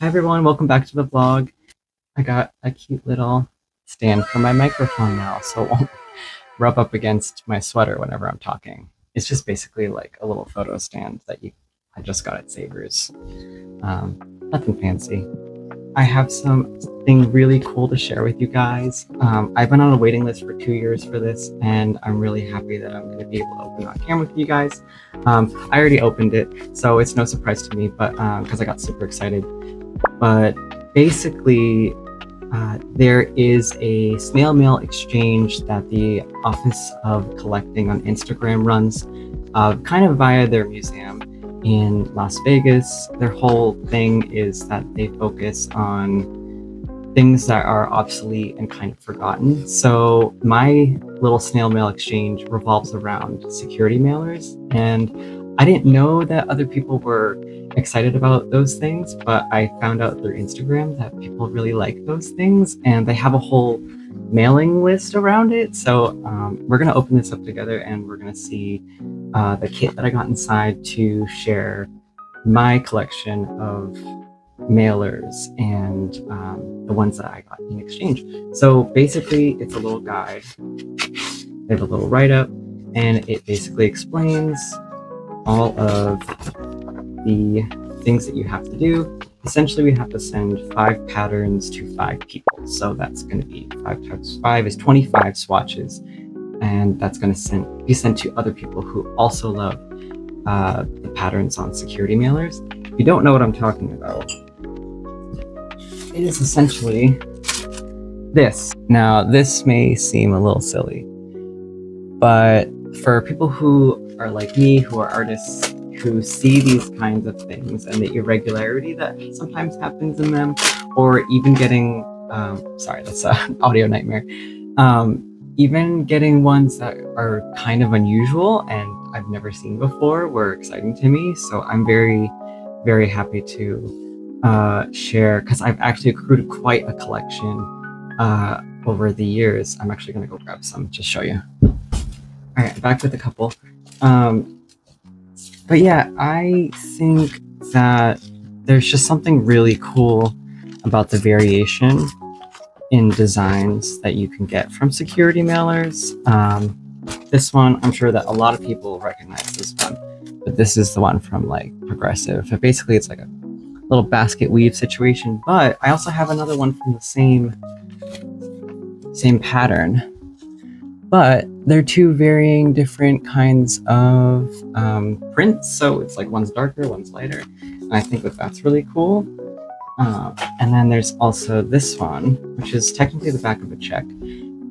Hi everyone, welcome back to the vlog. I got a cute little stand for my microphone now, so it won't rub up against my sweater whenever I'm talking. It's just basically like a little photo stand that I just got at Savers. Nothing fancy. I have something really cool to share with you guys. I've been on a waiting list for 2 years for this, and I'm really happy that I'm going to be able to open it on camera with you guys. I already opened it, so it's no surprise to me, but because I got super excited. But basically, there is a snail mail exchange that the Office of Collecting on Instagram runs, kind of via their museum in Las Vegas. Their whole thing is that they focus on things that are obsolete and kind of forgotten. So my little snail mail exchange revolves around security mailers, and I didn't know that other people were excited about those things, but I found out through Instagram that people really like those things, and they have a whole mailing list around it. So we're gonna open this up together, and we're gonna see the kit that I got inside to share my collection of mailers and the ones that I got in exchange. So basically, it's a little guide. They have a little write-up, and it basically explains all of the things that you have to do. Essentially, we have to send 5 patterns to 5 people. So that's going to be 5 times 5 is 25 swatches. And that's going to be sent to other people who also love the patterns on security mailers. If you don't know what I'm talking about, it is essentially this. Now, this may seem a little silly, but for people who are like me, who are artists, who see these kinds of things and the irregularity that sometimes happens in them, or even getting, sorry, that's an audio nightmare, even getting ones that are kind of unusual and I've never seen before were exciting to me. So I'm very, very happy to share, because I've actually accrued quite a collection over the years. I'm actually going to go grab some to show you. All right, back with a couple. But yeah, I think that there's just something really cool about the variation in designs that you can get from security mailers. This one, I'm sure that a lot of people recognize this one, but this is the one from like Progressive. But basically, it's like a little basket weave situation. But I also have another one from the same pattern. But they're two varying different kinds of prints. So it's like one's darker, one's lighter. And I think that that's really cool. And then there's also this one, which is technically the back of a check.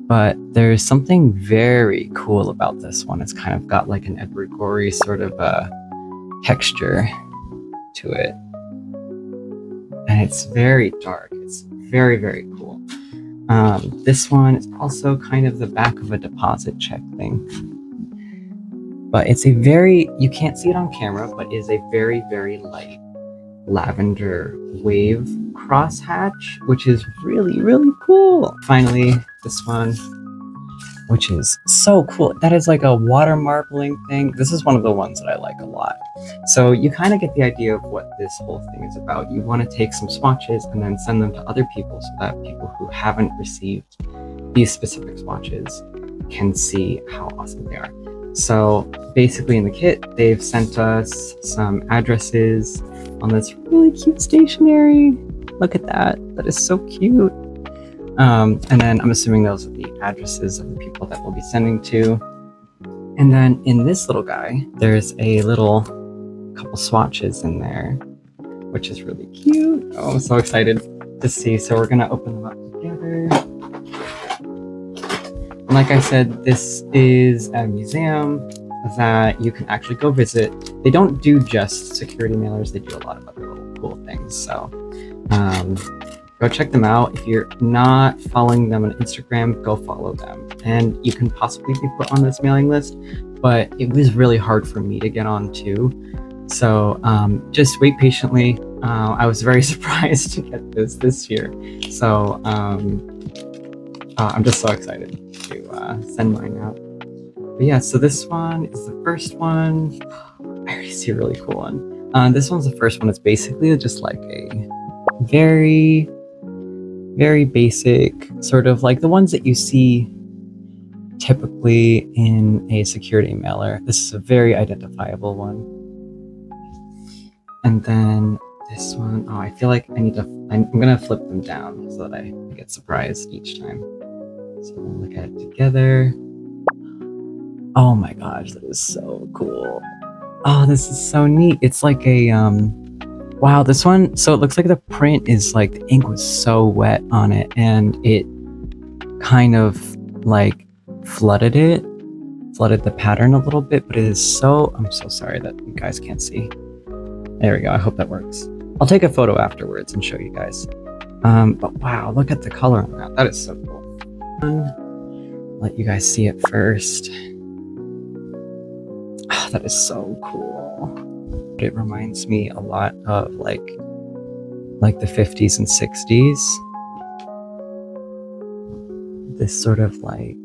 But there's something very cool about this one. It's kind of got like an Edward Gorey sort of texture to it. And it's very dark. It's very, very cool. This one is also kind of the back of a deposit check thing. But it's a very, you can't see it on camera, but it is a very, very light lavender wave crosshatch, which is really, really cool. Finally, this one, which is so cool. That is like a water marbling thing. This is one of the ones that I like a lot. So you kind of get the idea of what this whole thing is about. You want to take some swatches and then send them to other people so that people who haven't received these specific swatches can see how awesome they are. So basically in the kit, they've sent us some addresses on this really cute stationery. Look at that. That is so cute. And then I'm assuming those are the addresses of the people that we'll be sending to. And then in this little guy, there's a little couple swatches in there, which is really cute. Oh, I'm so excited to see. So we're gonna open them up together. And like I said, this is a museum that you can actually go visit. They don't do just security mailers, they do a lot of other little cool things. So go check them out. If you're not following them on Instagram, go follow them. And you can possibly be put on this mailing list, but it was really hard for me to get on too. So just wait patiently. I was very surprised to get this year. So I'm just so excited to send mine out. But yeah, so this one is the first one. I already see a really cool one. This one's the first one. It's basically just like a very, very basic, sort of like the ones that you see typically in a security mailer. This is a very identifiable one. And then this one, oh, I feel like I'm gonna flip them down so that I get surprised each time. So we'll look at it together. Oh my gosh, that is so cool. Oh, this is so neat. It's like a, wow, this one, so it looks like the print is like, the ink was so wet on it and it kind of like flooded the pattern a little bit, but it is so, I'm so sorry that you guys can't see. There we go, I hope that works. I'll take a photo afterwards and show you guys. But wow, look at the color on that. That is so cool. Let you guys see it first. Oh, that is so cool. It reminds me a lot of like the 50s and 60s. This sort of like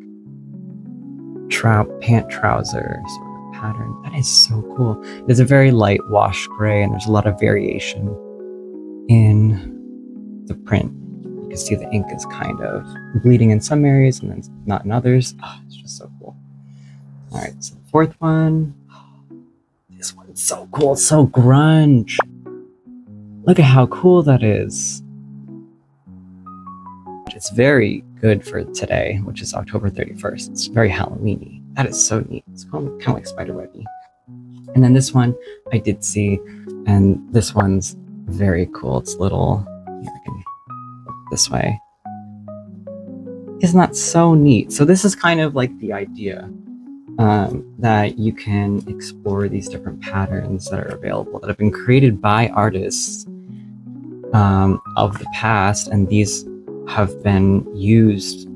pant trouser sort of pattern. That is so cool. It's a very light wash gray and there's a lot of variation in the print. You can see the ink is kind of bleeding in some areas and then not in others. Oh, it's just so cool. All right, so the fourth one. This one's so cool, so grunge. Look at how cool that is. It's very good for today, which is October 31st. It's very Halloween-y. That is so neat. It's kind of like spiderwebby. And then this one I did see, and this one's very cool. It's little, here I can look this way. Isn't that so neat? So this is kind of like the idea that you can explore these different patterns that are available that have been created by artists of the past, and these have been used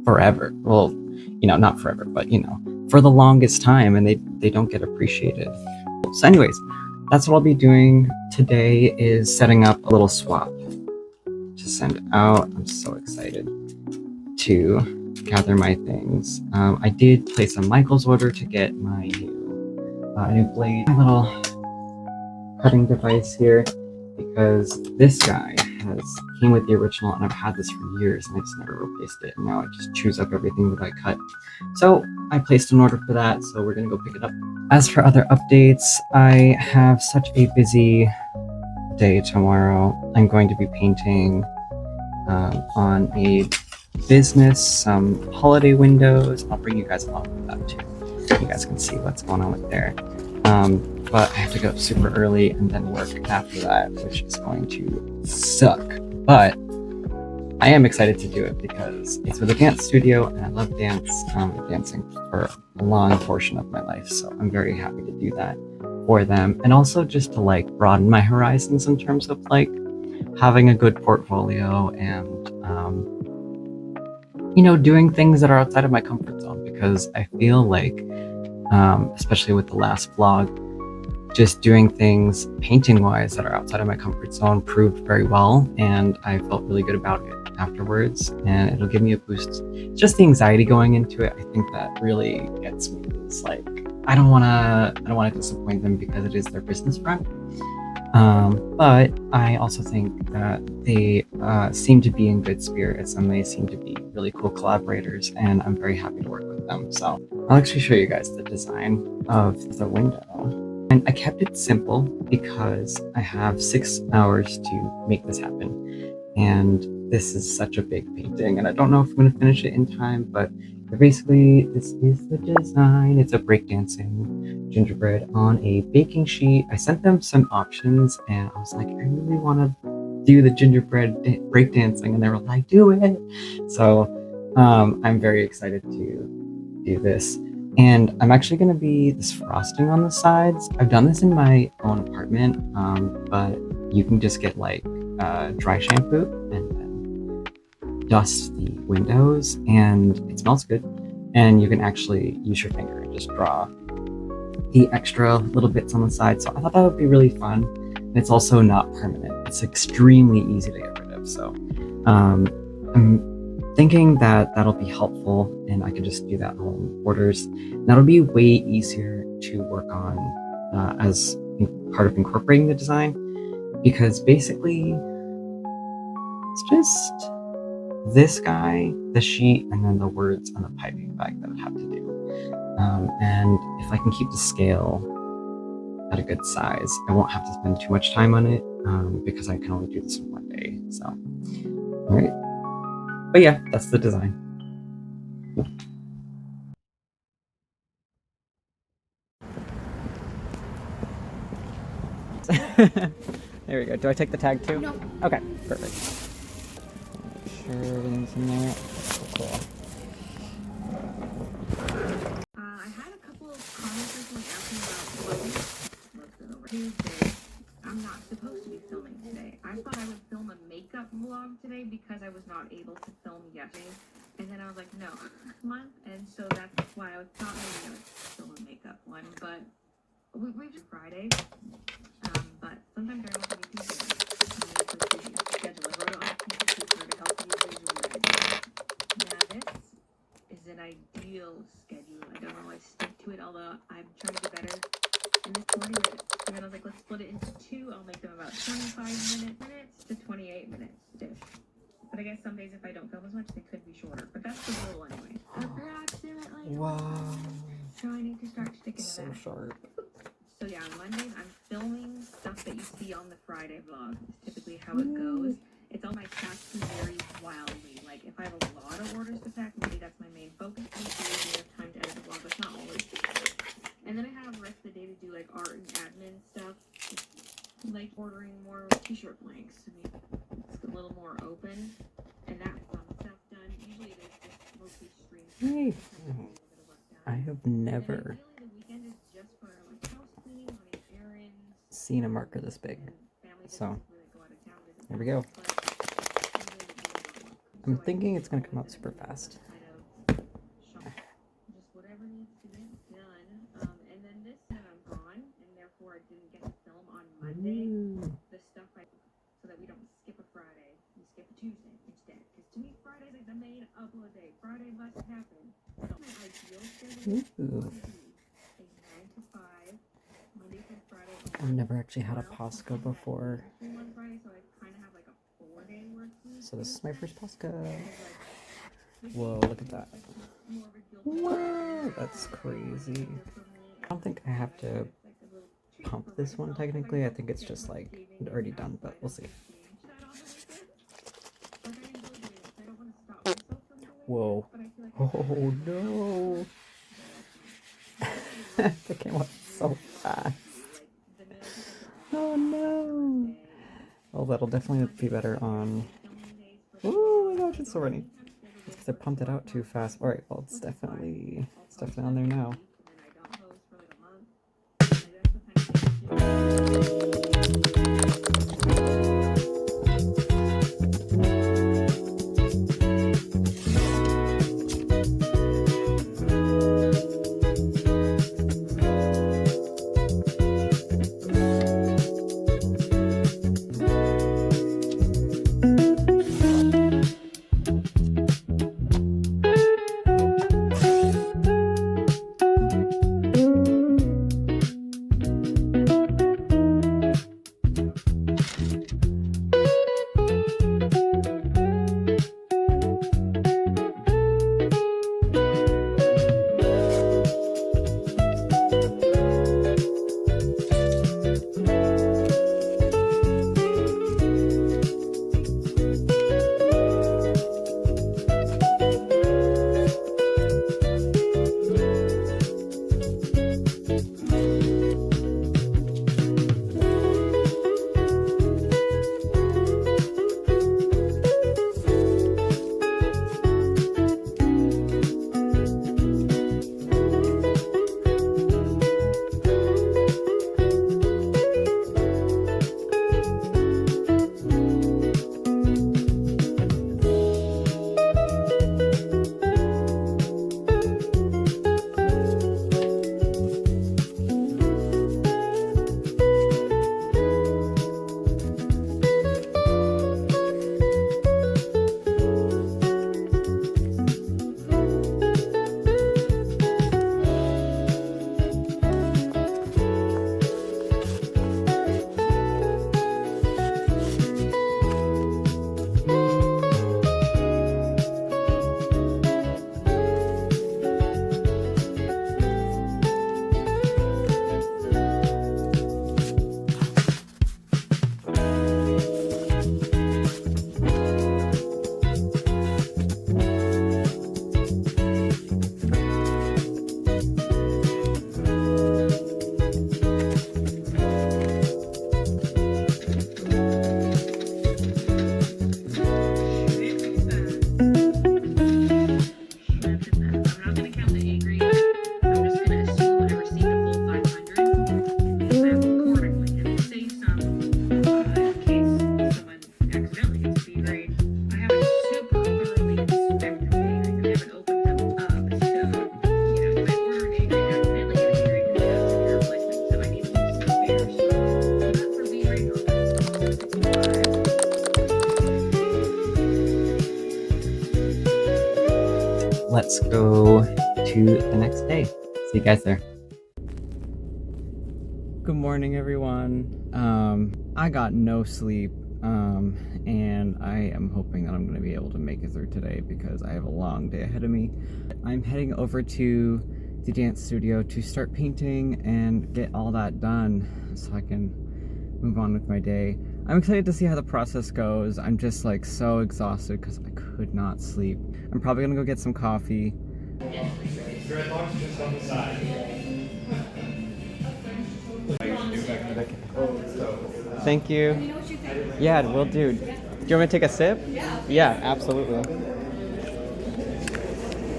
forever. Well, you know, not forever, but you know, for the longest time, and they don't get appreciated. So anyways, that's what I'll be doing today, is setting up a little swap to send out. I'm so excited to gather my things. I did place a Michael's order to get my new blade, my little cutting device here, because this guy came with the original and I've had this for years and I just never replaced it, and now it just chews up everything that I cut. So I placed an order for that, so we're gonna go pick it up. As for other updates, I have such a busy day tomorrow. I'm going to be painting on a business, some holiday windows. I'll bring you guys along with that too. You guys can see what's going on with there. But I have to go up super early and then work after that, which is going to suck. But I am excited to do it because it's with a dance studio and I love dance. Dancing for a long portion of my life, so I'm very happy to do that for them, and also just to like broaden my horizons in terms of like having a good portfolio and you know, doing things that are outside of my comfort zone, because I feel like especially with the last vlog, just doing things painting wise that are outside of my comfort zone proved very well, and I felt really good about it afterwards, and it'll give me a boost. Just the anxiety going into it, I think that really gets me. It's like I don't want to disappoint them because it is their business front, but I also think that they seem to be in good spirits and they seem to be really cool collaborators, and I'm very happy to work with them. So I'll actually show you guys the design of the window. And I kept it simple because I have 6 hours to make this happen. And this is such a big painting, and I don't know if I'm going to finish it in time, but basically this is the design. It's a breakdancing gingerbread on a baking sheet. I sent them some options and I was like, I really want to do the gingerbread breakdancing, and they were like, do it. So I'm very excited to do this. And I'm actually going to be this frosting on the sides. I've done this in my own apartment, but you can just get like dry shampoo and then dust the windows, and it smells good. And you can actually use your finger and just draw the extra little bits on the side. So I thought that would be really fun. And it's also not permanent. It's extremely easy to get rid of. So I'm thinking that that'll be helpful, and I can just do that on orders. That'll be way easier to work on as part of incorporating the design. because basically it's just this guy, the sheet, and then the words on the piping bag that I have to do. And if I can keep the scale at a good size, I won't have to spend too much time on it because I can only do this in one day. So, all right. But yeah, that's the design. There we go. Do I take the tag too? No. Okay, perfect. Make sure everything's in there. Cool. I had a couple of comments recently asking about Tuesday. I'm not supposed to be filming today. I thought I would film a makeup vlog today because I was not able to film yesterday. And then I was like, no, month. And so that's why I thought maybe I would film a makeup one. But we've just Friday. But sometimes I want to be Tuesday. Schedule. I wrote it on a piece of paper to help you visualize. Now this is an ideal schedule. I don't always stick to it, although I'm trying to do better. And this 40 minutes. And then I was like, let's split it into two. I'll make them about 25 minutes to 28 minutes dish. But I guess some days if I don't film as much, they could be shorter. But that's the rule anyway. Approximately. Wow. So I need to start sticking to that. So sharp. So yeah, on Mondays I'm filming stuff that you see on the Friday vlog. It's typically how it goes. It's all my tasks can vary wildly. Like if I have a lot of orders to pack, maybe that's my main focus. I have time to edit the vlog, but it's not always. And then I have the rest of the day to do like art and admin stuff, like ordering more t-shirt blanks to make it's a little more open, and that fun stuff done. Usually it is just mostly streams. Hey, I have never seen a marker this big. So there we go. I'm thinking it's gonna come out super fast. The stuff so that we don't skip a Friday, we skip a Tuesday instead. Because to me, Friday's like the main upload day. Friday must happen. So my ideal schedule would be a 9 to 5, Monday through Friday. I've never actually had a Posca before. On Friday, so I kind of have like a 4-day work week. So this is my first Posca. Whoa, look at that. Whoa, that's crazy. I don't think I have to pump this one technically. I think it's just like already done, but we'll see. Whoa. Oh no. That came up so fast. Oh no. Oh, that'll definitely be better on. Oh my gosh, it's so runny. It's because I pumped it out too fast. Alright, well it's definitely on there now. let's go to the next day. See you guys there. Good morning, everyone. I got no sleep, and I am hoping that I'm going to be able to make it through today because I have a long day ahead of me. I'm heading over to the dance studio to start painting and get all that done so I can move on with my day. I'm excited to see how the process goes. I'm just like so exhausted because I could not sleep. I'm probably gonna go get some coffee. Dreadlocks just on the side. Thank you. Let me know what you think. Yeah, will do. Do you want me to take a sip? Yeah, absolutely.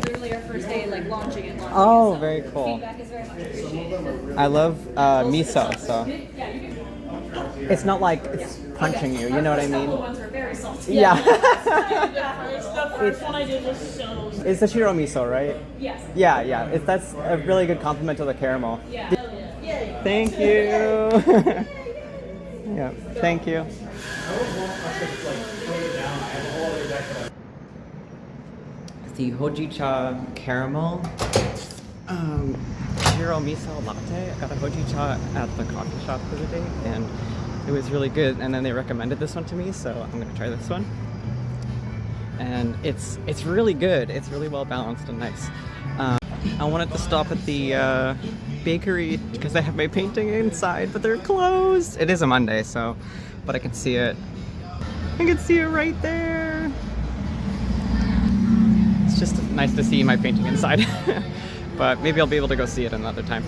Literally our first day, like launching it. Oh, so very cool. Feedback is very much appreciated. I love miso, so it's not like it's punching you. You know what I mean? The ones are very salty. Yeah. The first one I did was so. It's the shiro miso, right? Yes. Yeah, yeah. That's a really good compliment to the caramel. Yeah. Thank you. Yeah, thank you. The hojicha caramel shiro miso latte. I got a hojicha at the coffee shop the other day, and it was really good. And then they recommended this one to me, so I'm gonna try this one. And it's really good. It's really well balanced and nice. I wanted to stop at the bakery because they have my painting inside, but they're closed. It is a Monday, so, but I can see it. I can see it right there. It's just nice to see my painting inside, but maybe I'll be able to go see it another time.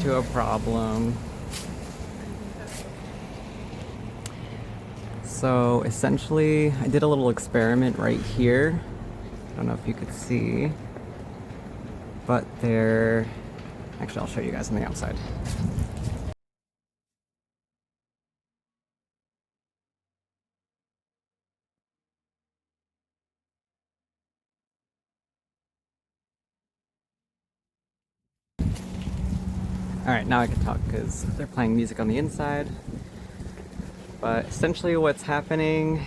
A problem. So essentially I did a little experiment right here. I don't know if you could see, but actually I'll show you guys on the outside. Alright, now I can talk because they're playing music on the inside. But essentially what's happening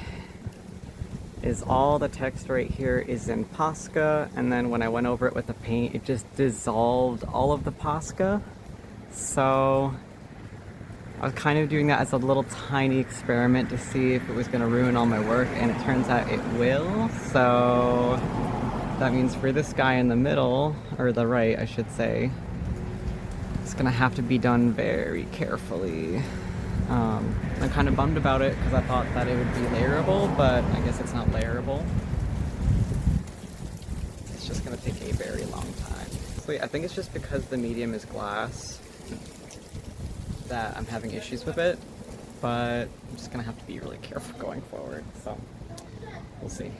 is all the text right here is in Posca, and then when I went over it with the paint, it just dissolved all of the Posca. So I was kind of doing that as a little tiny experiment to see if it was going to ruin all my work, and it turns out it will. So that means for this guy in the middle, or the right I should say, it's gonna have to be done very carefully. I'm kind of bummed about it because I thought that it would be layerable, but I guess it's not layerable. It's just gonna take a very long time. So I think it's just because the medium is glass that I'm having issues with it, but I'm just gonna have to be really careful going forward, so we'll see.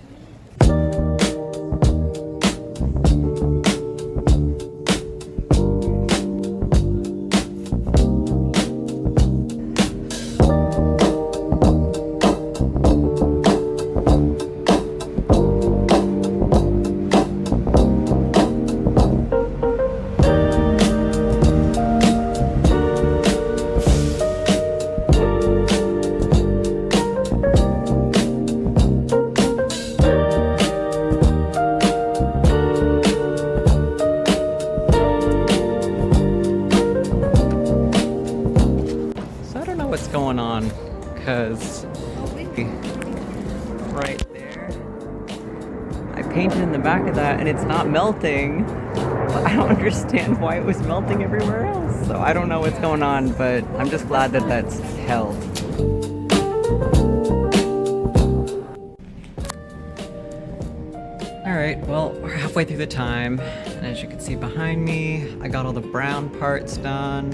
What's going on, because right there painted in the back of that and it's not melting. But I don't understand why it was melting everywhere else. So I don't know what's going on, but I'm just glad that that's held. Alright, well, we're halfway through the time, and as you can see behind me, I got all the brown parts done.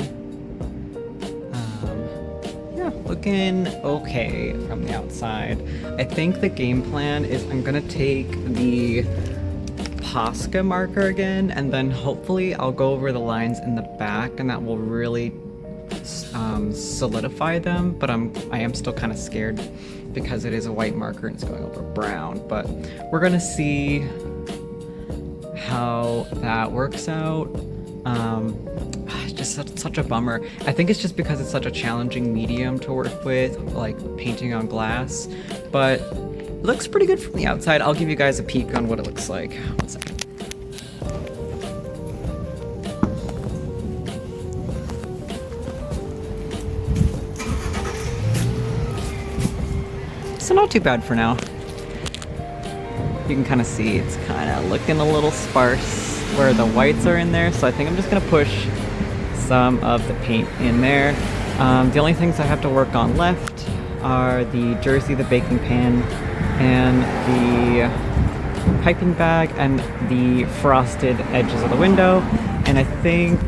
Yeah, looking okay from the outside. I think the game plan is I'm gonna take the Posca marker again, and then hopefully I'll go over the lines in the back, and that will really solidify them, but I am still kind of scared because it is a white marker and it's going over brown, but we're gonna see how that works out. It's just such a bummer. I think it's just because it's such a challenging medium to work with, like painting on glass, but it looks pretty good from the outside. I'll give you guys a peek on what it looks like. One second. So not too bad for now. You can kind of see it's kind of looking a little sparse where the whites are in there, so I think I'm just gonna push some of the paint in there. The only things I have to work on left are the jersey, the baking pan, and the piping bag, and the frosted edges of the window. And I think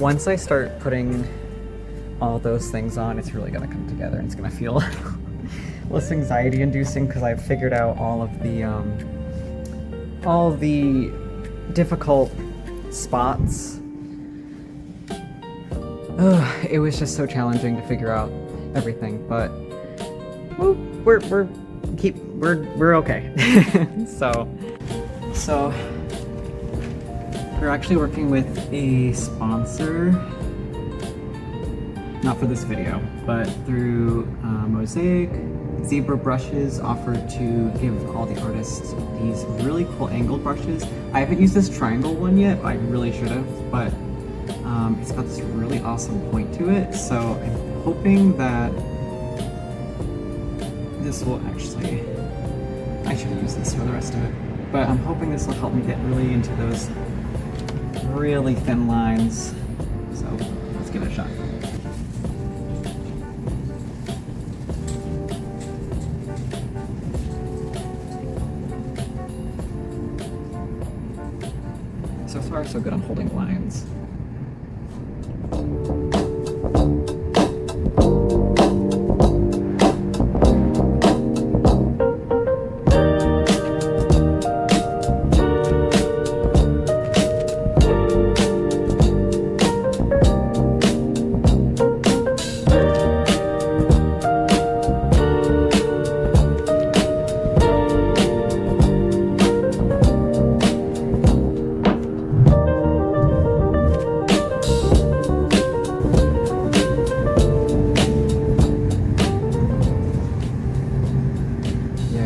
once I start putting all those things on, it's really gonna come together and it's gonna feel less anxiety inducing because I've figured out all the difficult spots. It was just so challenging to figure out everything, but we're okay. So we're actually working with a sponsor, not for this video, but through Mosaic. Zebra brushes offered to give all the artists these really cool angled brushes. I haven't used this triangle one yet, I really should have, but it's got this really awesome point to it, so I'm hoping that this will actually, I should use this for the rest of it, but I'm hoping this will help me get really into those really thin lines, so let's give it a shot. So far, so good on holding lines.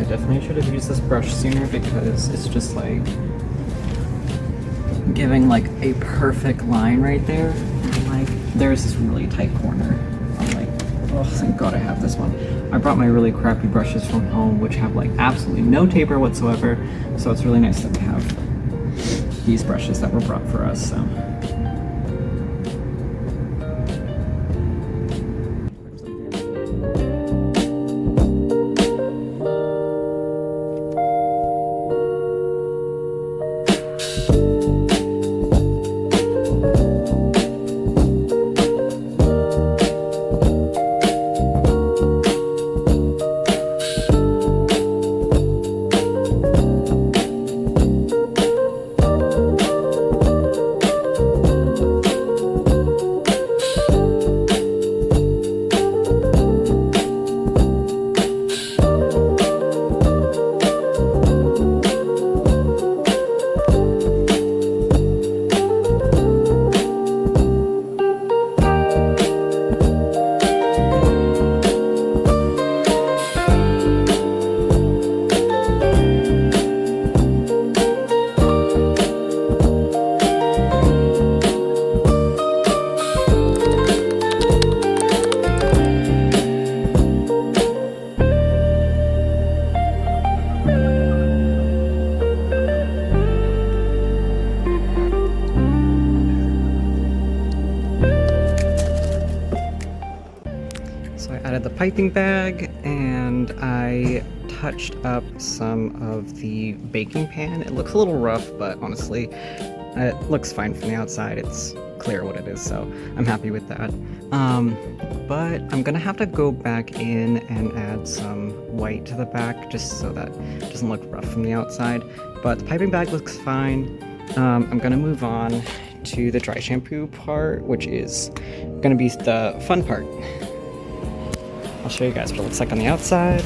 Definitely should have used this brush sooner because it's just like giving like a perfect line right there. And like there's this really tight corner. I'm like, oh, thank God I have this one. I brought my really crappy brushes from home, which have like absolutely no taper whatsoever. So it's really nice that we have these brushes that were brought for us. So. added the piping bag, and I touched up some of the baking pan. It looks a little rough, but honestly, it looks fine from the outside. It's clear what it is, so I'm happy with that. But I'm gonna have to go back in and add some white to the back just so that it doesn't look rough from the outside. But the piping bag looks fine. I'm gonna move on to the dry shampoo part, which is gonna be the fun part. I'll show you guys what it looks like on the outside.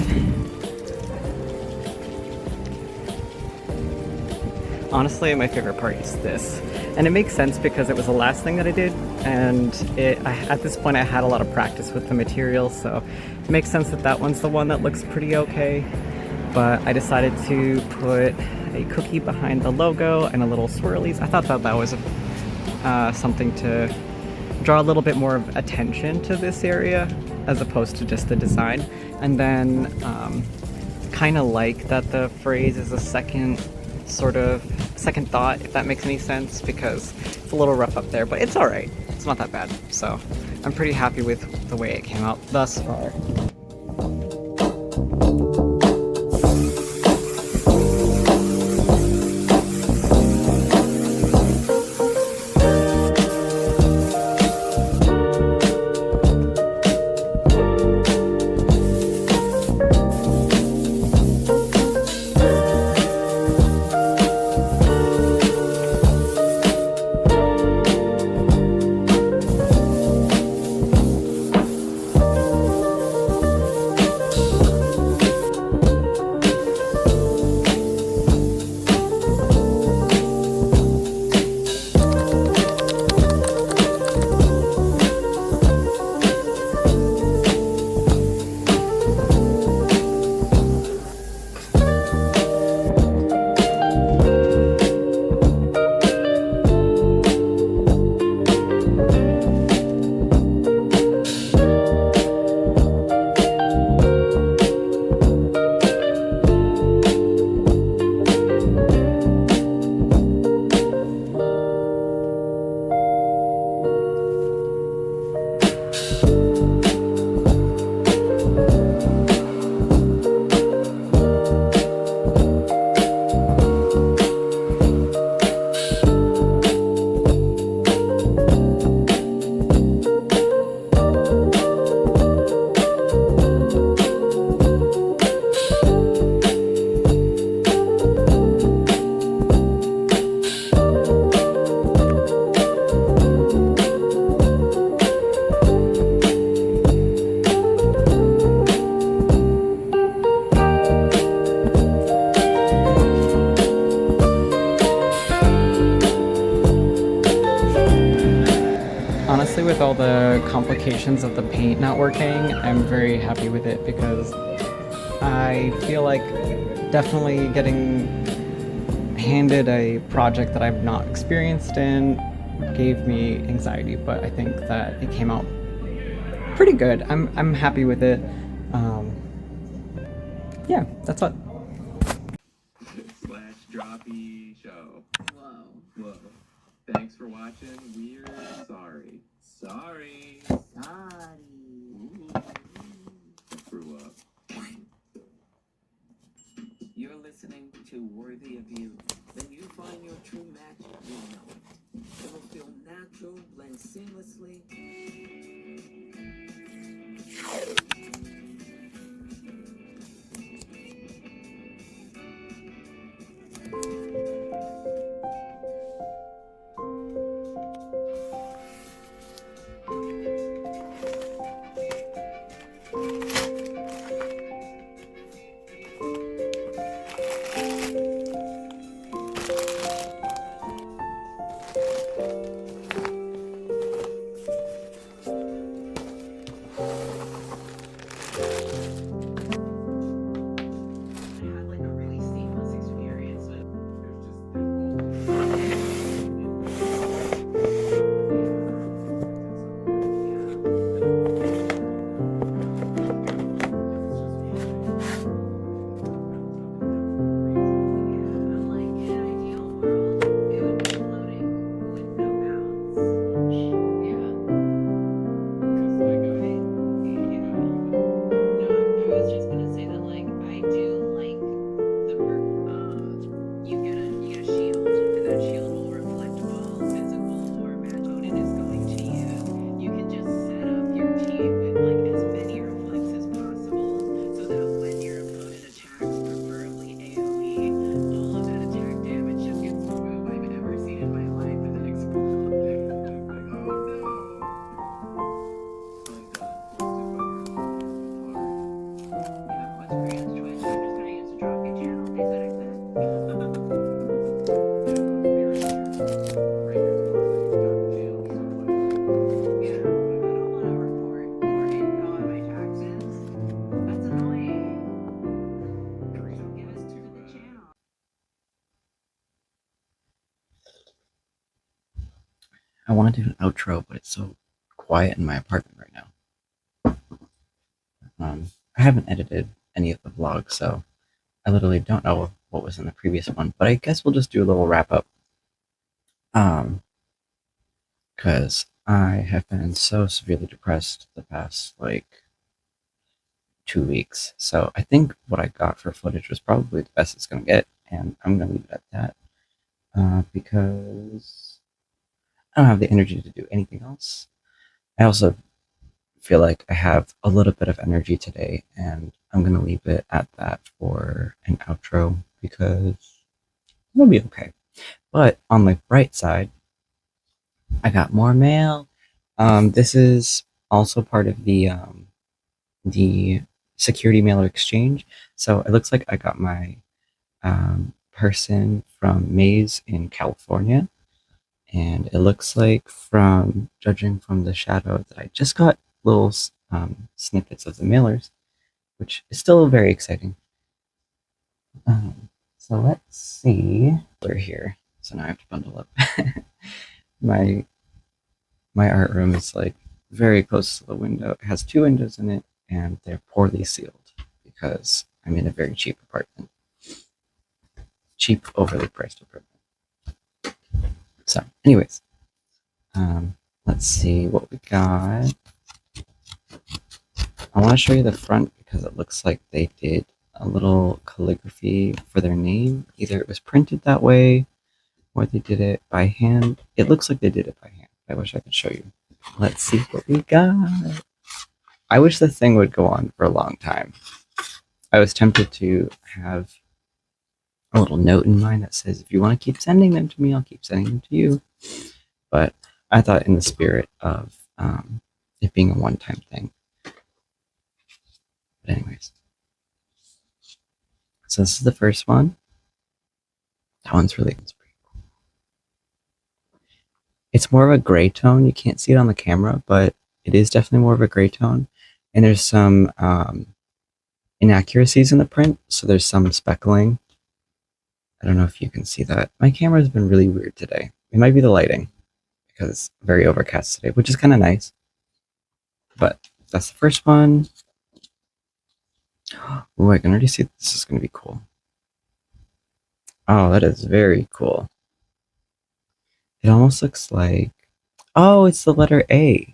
Honestly, my favorite part is this. And it makes sense because it was the last thing that I did, and at this point I had a lot of practice with the material, so it makes sense that that one's the one that looks pretty okay. But I decided to put a cookie behind the logo and a little swirlies. I thought that that was something to draw a little bit more of attention to this area as opposed to just the design. And then kind of like that the phrase is a second thought, if that makes any sense, because it's a little rough up there, but it's all right. It's not that bad. So I'm pretty happy with the way it came out thus far. Honestly, with all the complications of the paint not working, I'm very happy with it because I feel like definitely getting handed a project that I've not experienced in gave me anxiety, but I think that it came out pretty good. I'm happy with it. Yeah, that's what. Slash droppy show. Whoa. Whoa. Thanks for watching. We're sorry. Sorry. Sorry. Ooh. Screw up. You're listening to Worthy of You. When you find your true match, you'll know it. It will feel natural, blend seamlessly. motif with like as many reflects as possible, so that when your opponent attacks, preferably AoE, all of that attack damage just gets I've ever seen in my life and then explode. What's Korean's Twitch? I'm just gonna use the drop A channel. They said I could. Yeah, I don't want to report more info on my taxes. That's annoying. So give us to the channel. I want to do an outro, but it's so quiet in my apartment right now. I haven't edited any of the vlogs, so I literally don't know what was in the previous one, but I guess we'll just do a little wrap up. Because I have been so severely depressed the past, like, 2 weeks. So I think what I got for footage was probably the best it's going to get, and I'm going to leave it at that. Because I don't have the energy to do anything else. I also feel like I have a little bit of energy today, and I'm going to leave it at that for an outro because it'll be okay. But on the bright side, I got more mail. This is also part of the security mailer exchange. So it looks like I got my person from Maze in California. And it looks like, from judging from the shadow, that I just got little snippets of the mailers, which is still very exciting. So let's see. We're here. So now I have to bundle up. my art room is like very close to the window. It has 2 windows in it, and they're poorly sealed because I'm in a very cheap apartment. Cheap, overly priced apartment. So, anyways, let's see what we got. I want to show you the front because it looks like they did a little calligraphy for their name. Either it was printed that way or they did it by hand. It looks like they did it by hand. I wish I could show you. Let's see what we got. I wish the thing would go on for a long time. I was tempted to have a little note in mind that says, if you want to keep sending them to me, I'll keep sending them to you. But I thought, in the spirit of it being a one-time thing. But anyways. So this is the first one. That one's pretty cool. It's more of a gray tone. You can't see it on the camera, but it is definitely more of a gray tone. And there's some inaccuracies in the print. So there's some speckling. I don't know if you can see that. My camera has been really weird today. It might be the lighting because it's very overcast today, which is kind of nice. But that's the first one. Oh, I can already see this is going to be cool. Oh, that is very cool. It almost looks like, oh, it's the letter A.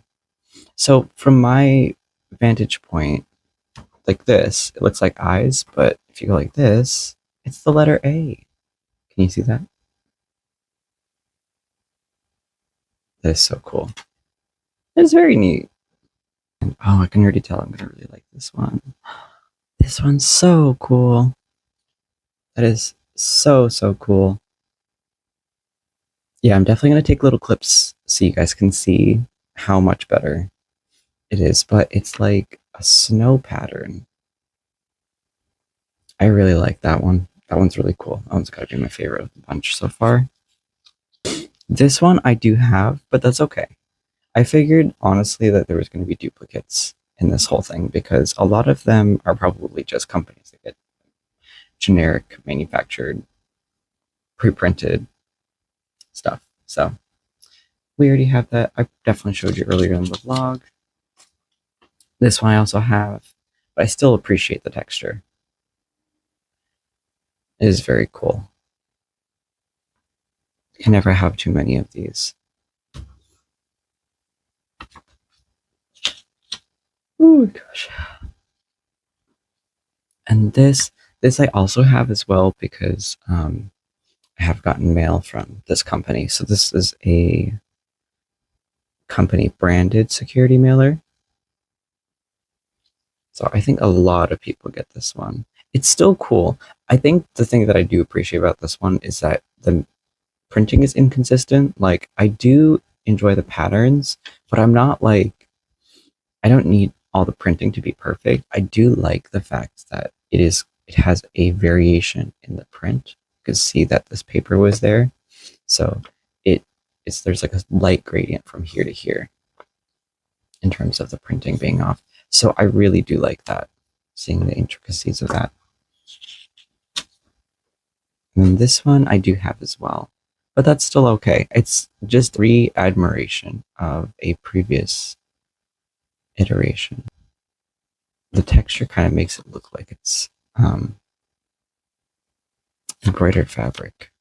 So from my vantage point, like this, it looks like eyes, but if you go like this, it's the letter A. Can you see that? That is so cool. It's very neat. And oh, I can already tell I'm gonna really like this one. This one's so cool. That is so cool. Yeah, I'm definitely gonna take little clips so you guys can see how much better it is, but it's like a snow pattern. I really like that one. That one's really cool. That one's gotta be my favorite of the bunch so far. This one I do have, but that's okay. I figured, honestly, that there was going to be duplicates in this whole thing because a lot of them are probably just companies that get generic, manufactured, pre-printed stuff. So we already have that. I definitely showed you earlier in the vlog. This one I also have, but I still appreciate the texture. It is very cool. You can never have too many of these. Oh gosh. And this I also have as well because I have gotten mail from this company. So this is a company branded security mailer. So I think a lot of people get this one. It's still cool. I think the thing that I do appreciate about this one is that the printing is inconsistent. Like, I do enjoy the patterns, but I'm not like, I don't need all the printing to be perfect. I do like the fact that it has a variation in the print. You can see that this paper was there. So it there's like a light gradient from here to here in terms of the printing being off. So I really do like that, seeing the intricacies of that. And then this one I do have as well, but that's still okay. It's just re-admiration of a previous iteration. The texture kind of makes it look like it's embroidered fabric.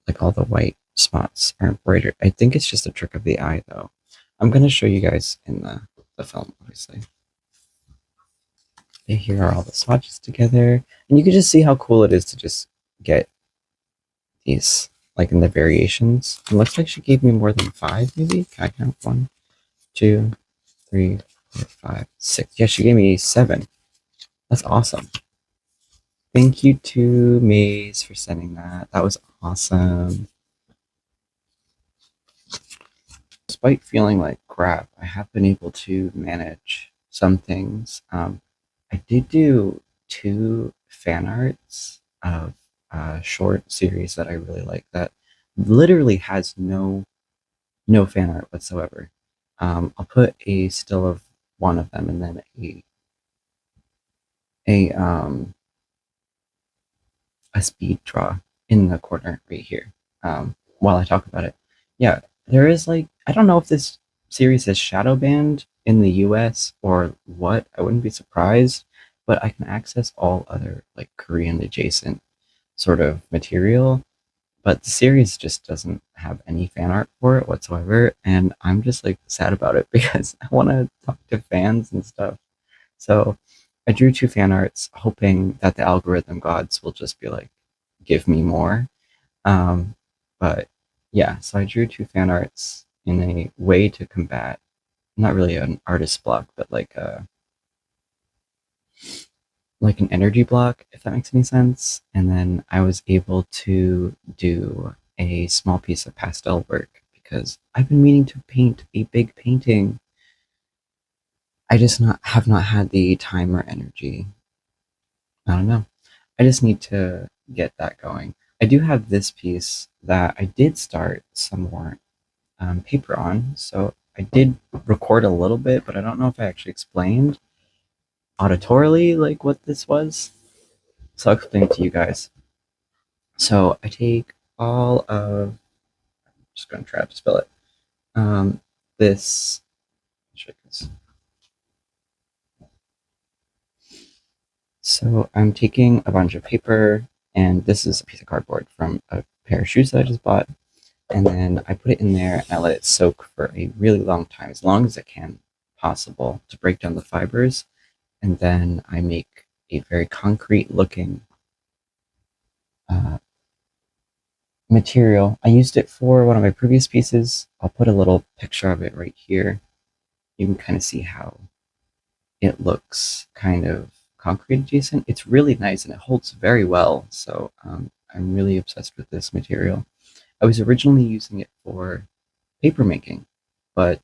Like all the white spots are embroidered. I think it's just a trick of the eye though. I'm going to show you guys in the film, obviously. Okay, here are all the swatches together. And you can just see how cool it is to just get these, like in the variations. It looks like she gave me more than 5, maybe? Can I count? 1, 2, 3, 4, 5, 6. Yeah, she gave me 7. That's awesome. Thank you to Maze for sending that. That was awesome. Despite feeling like crap, I have been able to manage some things. I did do 2 fan arts of a short series that I really like that literally has no fan art whatsoever. I'll put a still of one of them and then a a speed draw in the corner right here while I talk about it. Yeah, there is like, I don't know if this series is shadow banned in the US or what. I wouldn't be surprised, but I can access all other like Korean adjacent sort of material. But the series just doesn't have any fan art for it whatsoever, and I'm just like sad about it because I want to talk to fans and stuff. So I drew 2 fan arts, hoping that the algorithm gods will just be like, give me more. But yeah, so I drew 2 fan arts in a way to combat, not really an artist block, but like an energy block, if that makes any sense. And then I was able to do a small piece of pastel work because I've been meaning to paint a big painting. I just have not had the time or energy. I don't know. I just need to get that going. I do have this piece that I did start some more paper on, so I did record a little bit, but I don't know if I actually explained auditorily like what this was. So I'll explain it to you guys. So I take all of, I'm just going to try to spell it. This, so I'm taking a bunch of paper, and this is a piece of cardboard from a pair of shoes that I just bought. And then I put it in there and I let it soak for a really long time, as long as it can possible, to break down the fibers. And then I make a very concrete looking uh, material. I used it for one of my previous pieces. I'll put a little picture of it right here. You can kind of see how it looks kind of concrete adjacent. It's really nice and it holds very well. So I'm really obsessed with this material. I was originally using it for paper making, but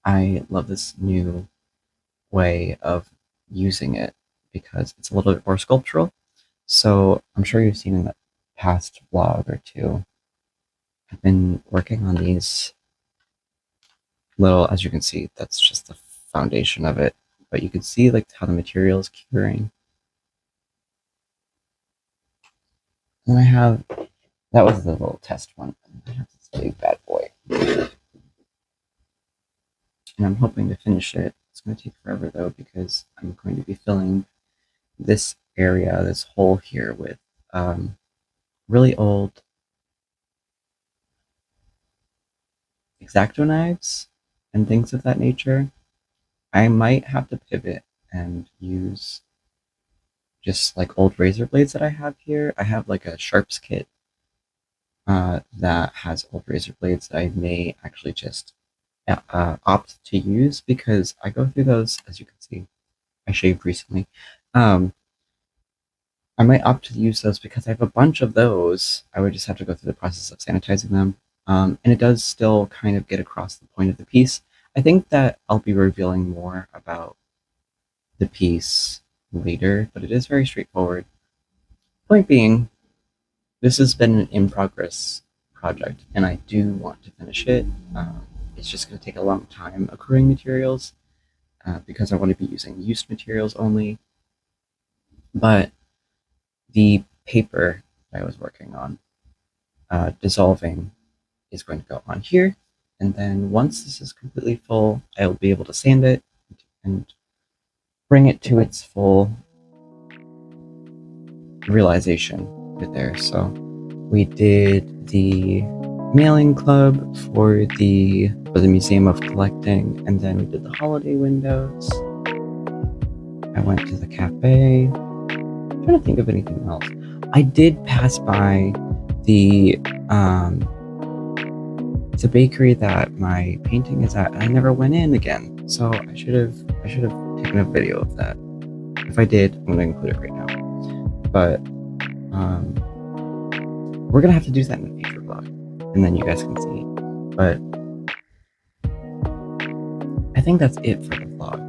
I love this new way of using it because it's a little bit more sculptural. So I'm sure you've seen in the past vlog or two, I've been working on these little, as you can see, that's just the foundation of it. But you can see like how the material is curing. And then I have, that was the little test one. I have this big bad boy. And I'm hoping to finish it. It's going to take forever though, because I'm going to be filling this area, this hole here, with really old X-Acto knives and things of that nature. I might have to pivot and use just like old razor blades that I have here. I have like a sharps kit that has old razor blades that I may actually just opt to use, because I go through those, as you can see. I shaved recently. I might opt to use those because I have a bunch of those. I would just have to go through the process of sanitizing them. And it does still kind of get across the point of the piece. I think that I'll be revealing more about the piece later, but it is very straightforward. Point being, this has been an in-progress project, and I do want to finish it. It's just going to take a long time accruing materials, because I want to be using used materials only. But the paper that I was working on, dissolving, is going to go on here. And then once this is completely full, I'll be able to sand it and bring it to its full realization right there. So we did the mailing club for the Museum of Collecting, and then we did the holiday windows. I went to the cafe. I'm trying to think of anything else. I did pass by the bakery that my painting is at, and I never went in again. So I should have taken a video of that. If I did, I'm gonna include it right now. But we're gonna have to do that in a future vlog, and then you guys can see it. But I think that's it for the vlog.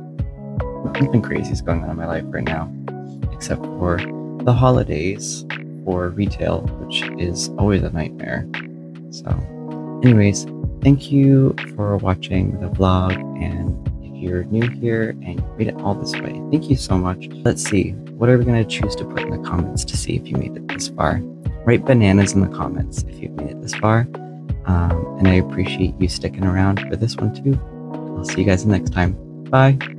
Nothing crazy is going on in my life right now, except for the holidays for retail, which is always a nightmare. So anyways, thank you for watching the vlog, and if you're new here and you made it all this way, thank you so much. Let's see, what are we going to choose to put in the comments to see if you made it this far? Write bananas in the comments if you've made it this far, and I appreciate you sticking around for this one too. I'll see you guys next time. Bye!